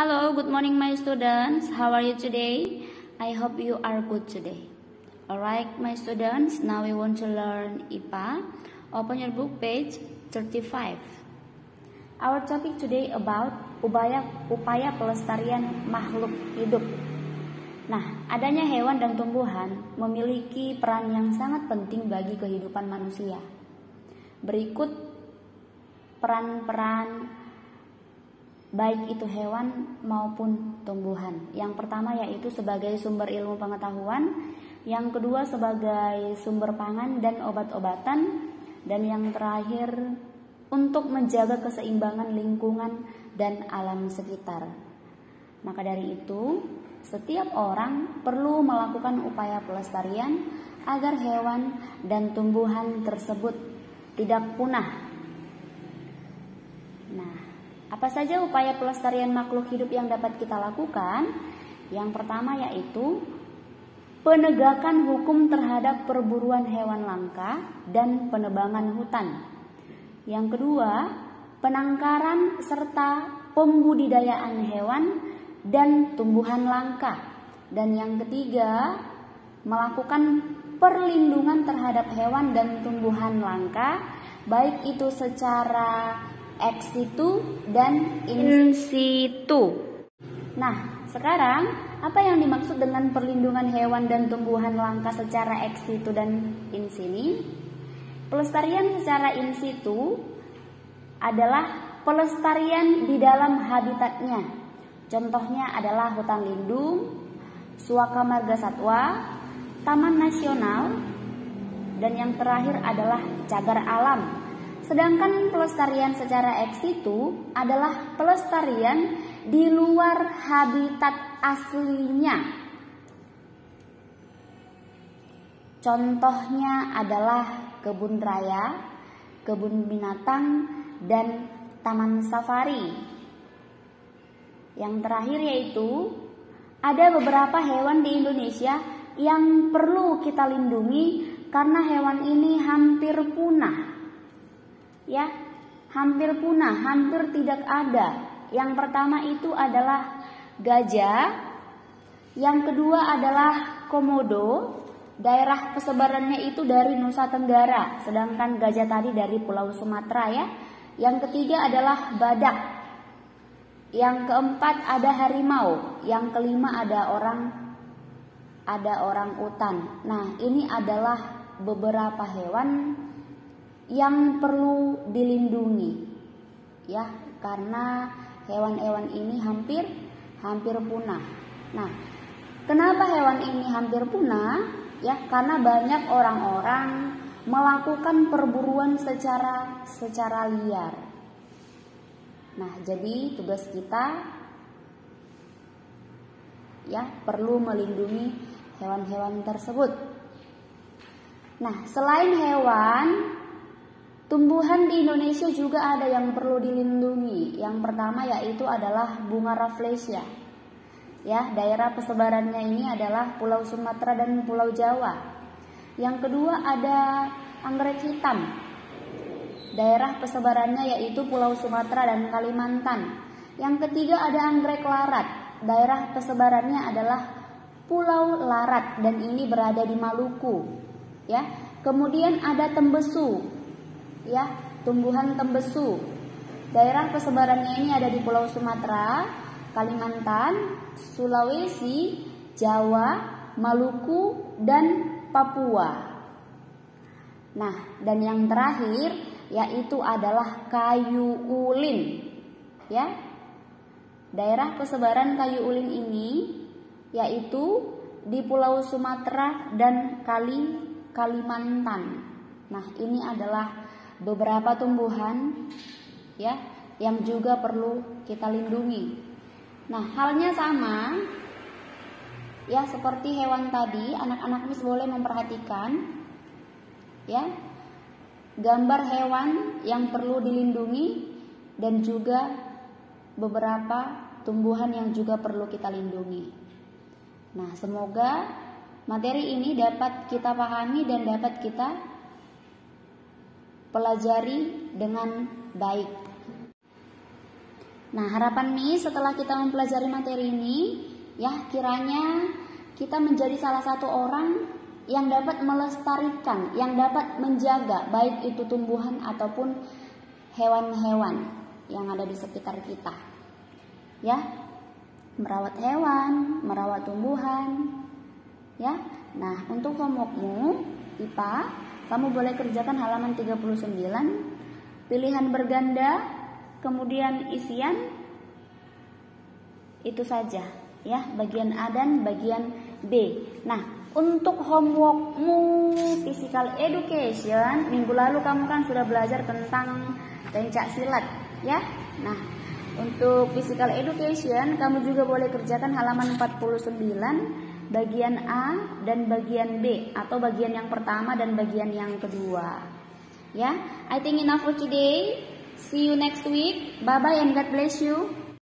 Hello, good morning my students. How are you today? I hope you are good today. Alright my students, now we want to learn IPA. Open your book page 35. Our topic today about upaya pelestarian makhluk hidup. Nah, adanya hewan dan tumbuhan memiliki peran yang sangat penting bagi kehidupan manusia. Berikut peran-peran baik itu hewan maupun tumbuhan. Yang pertama yaitu sebagai sumber ilmu pengetahuan, yang kedua sebagai sumber pangan dan obat-obatan, dan yang terakhir untuk menjaga keseimbangan lingkungan dan alam sekitar. Maka dari itu, setiap orang perlu melakukan upaya pelestarian agar hewan dan tumbuhan tersebut tidak punah. Nah, apa saja upaya pelestarian makhluk hidup yang dapat kita lakukan? Yang pertama yaitu penegakan hukum terhadap perburuan hewan langka dan penebangan hutan. Yang kedua, penangkaran serta pembudidayaan hewan dan tumbuhan langka. Dan yang ketiga, melakukan perlindungan terhadap hewan dan tumbuhan langka, baik itu secara ex situ dan in situ. Nah, sekarang apa yang dimaksud dengan perlindungan hewan dan tumbuhan langka secara ex situ dan in sini? Pelestarian secara in situ adalah pelestarian di dalam habitatnya. Contohnya adalah hutan lindung, suaka marga satwa, taman nasional, dan yang terakhir adalah cagar alam. Sedangkan pelestarian secara ex situ adalah pelestarian di luar habitat aslinya. Contohnya adalah kebun raya, kebun binatang, dan taman safari. Yang terakhir yaitu ada beberapa hewan di Indonesia yang perlu kita lindungi karena hewan ini hampir punah. Ya, hampir punah, hampir tidak ada. Yang pertama itu adalah gajah, yang kedua adalah komodo, daerah persebarannya itu dari Nusa Tenggara, sedangkan gajah tadi dari Pulau Sumatera ya. Yang ketiga adalah badak, yang keempat ada harimau, yang kelima ada orang utan. Nah, ini adalah beberapa hewan yang perlu dilindungi ya, karena hewan-hewan ini hampir punah. Nah, kenapa hewan ini hampir punah? Ya, karena banyak orang-orang melakukan perburuan secara liar. Nah, jadi tugas kita ya perlu melindungi hewan-hewan tersebut. Nah, selain hewan, tumbuhan di Indonesia juga ada yang perlu dilindungi. Yang pertama yaitu adalah bunga rafflesia. Ya, daerah persebarannya ini adalah Pulau Sumatera dan Pulau Jawa. Yang kedua ada anggrek hitam. Daerah persebarannya yaitu Pulau Sumatera dan Kalimantan. Yang ketiga ada anggrek larat. Daerah persebarannya adalah Pulau Larat dan ini berada di Maluku. Ya, kemudian ada tembesu. Ya, tumbuhan tembesu. Daerah persebarannya ini ada di Pulau Sumatera, Kalimantan, Sulawesi, Jawa, Maluku, dan Papua. Nah, dan yang terakhir yaitu adalah kayu ulin. Ya, daerah persebaran kayu ulin ini yaitu di Pulau Sumatera dan Kalimantan. Nah, ini adalah beberapa tumbuhan ya yang juga perlu kita lindungi. Nah, halnya sama ya seperti hewan tadi, anak-anak Miss boleh memperhatikan ya gambar hewan yang perlu dilindungi dan juga beberapa tumbuhan yang juga perlu kita lindungi. Nah, semoga materi ini dapat kita pahami dan dapat kita pelajari dengan baik. Nah, harapan Miss setelah kita mempelajari materi ini, ya kiranya kita menjadi salah satu orang yang dapat melestarikan, yang dapat menjaga baik itu tumbuhan ataupun hewan-hewan yang ada di sekitar kita. Ya, merawat hewan, merawat tumbuhan. Ya. Nah, untuk homeworkmu IPA, kamu boleh kerjakan halaman 39, pilihan berganda, kemudian isian. Itu saja ya, bagian A dan bagian B. Nah, untuk homeworkmu physical education, minggu lalu kamu kan sudah belajar tentang pencak silat ya. Nah, untuk physical education kamu juga boleh kerjakan halaman 49, bagian A dan bagian B, atau bagian yang pertama dan bagian yang kedua. Ya, I think enough for today. See you next week. Bye bye and God bless you.